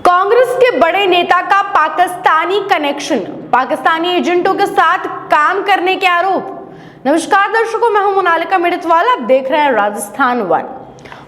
कांग्रेस के बड़े नेता का पाकिस्तानी कनेक्शन, पाकिस्तानी एजेंटों के साथ काम करने के आरोप। नमस्कार दर्शकों, मैं हूं मोनालिका मेड़तवाल, आप देख रहे हैं राजस्थान वन।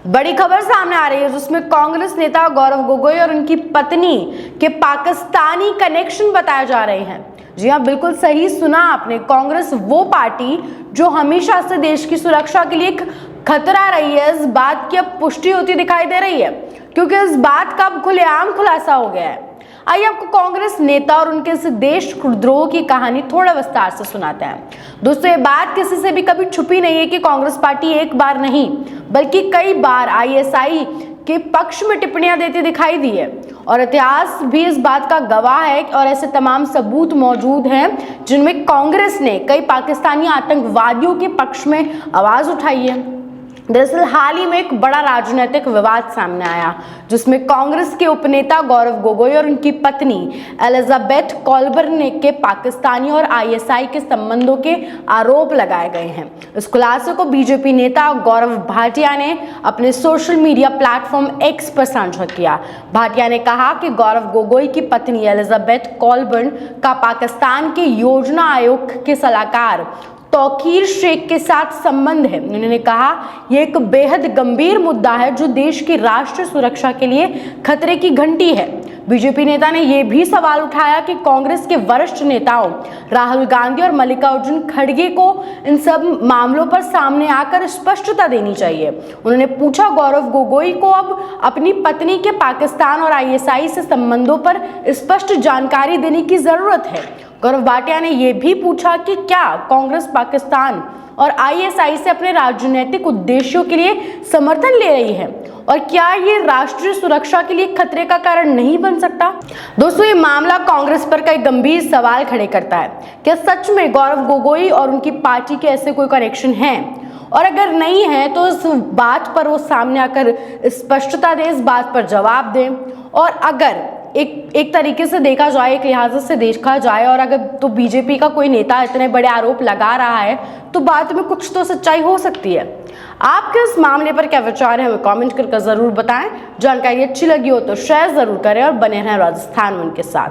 बड़ी खबर सामने आ रही है जिसमें कांग्रेस नेता गौरव गोगोई और उनकी पत्नी के पाकिस्तानी कनेक्शन बताए जा रहे हैं। जी हां, बिल्कुल सही सुना आपने। कांग्रेस वो पार्टी जो हमेशा से देश की सुरक्षा के लिए एक खतरा रही है, इस बात की अब पुष्टि होती दिखाई दे रही है, क्योंकि इस बात का अब खुलेआम खुलासा हो गया है। आइए आपको कांग्रेस नेता और उनके इस देशद्रोह की कहानी थोड़ा विस्तार से सुनाते हैं। दोस्तों, ये बात किसी से भी कभी छुपी नहीं है कि कांग्रेस पार्टी एक बार नहीं बल्कि कई बार आईएसआई के पक्ष में टिप्पणियां देती दिखाई दी है, और इतिहास भी इस बात का गवाह है। और ऐसे तमाम सबूत मौजूद हैं जिनमें कांग्रेस ने कई पाकिस्तानी आतंकवादियों के पक्ष में आवाज उठाई है। दरअसल हाल ही में एक बड़ा राजनीतिक विवाद सामने आया जिसमें कांग्रेस के उपनेता गौरव गोगोई और उनकी पत्नी एलिजाबेथ कॉलबर्न के पाकिस्तानी और आईएसआई के संबंधों के आरोप लगाए गए हैं। इस खुलासे को बीजेपी नेता गौरव भाटिया ने अपने सोशल मीडिया प्लेटफॉर्म एक्स पर साझा किया। भाटिया ने कहा कि गौरव गोगोई की पत्नी एलिजाबेथ कॉलबर्न का पाकिस्तान के योजना आयोग के सलाहकार तौकीर शेख के साथ संबंध है। उन्होंने कहा यह एक बेहद गंभीर मुद्दा है जो देश की राष्ट्रीय सुरक्षा के लिए खतरे की घंटी है। बीजेपी नेता ने यह भी सवाल उठाया कि कांग्रेस के वरिष्ठ नेताओं राहुल गांधी और मल्लिकार्जुन खड़गे को इन सब मामलों पर सामने आकर स्पष्टता देनी चाहिए। उन्होंने पूछा, गौरव गोगोई को अब अपनी पत्नी के पाकिस्तान और आईएसआई से संबंधों पर स्पष्ट जानकारी देने की जरूरत है। गौरव भाटिया ने यह भी पूछा कि क्या कांग्रेस पाकिस्तान और आईएसआई से अपने राजनीतिक उद्देश्यों के लिए समर्थन ले रही है, और क्या ये राष्ट्रीय सुरक्षा के लिए खतरे का कारण नहीं बन सकता। दोस्तों, ये मामला कांग्रेस पर कई गंभीर सवाल खड़े करता है। क्या सच में गौरव गोगोई और उनकी पार्टी के ऐसे कोई कनेक्शन हैं, और अगर नहीं है तो इस बात पर वो सामने आकर स्पष्टता दे, इस बात पर जवाब दें। और अगर एक तरीके से देखा जाए, एक लिहाज से देखा जाए, और अगर तो बीजेपी का कोई नेता इतने बड़े आरोप लगा रहा है तो बात में कुछ तो सच्चाई हो सकती है। आपके इस मामले पर क्या विचार है, हमें कमेंट करके जरूर बताएं। जानकारी अच्छी लगी हो तो शेयर जरूर करें और बने रहें राजस्थान वन के साथ।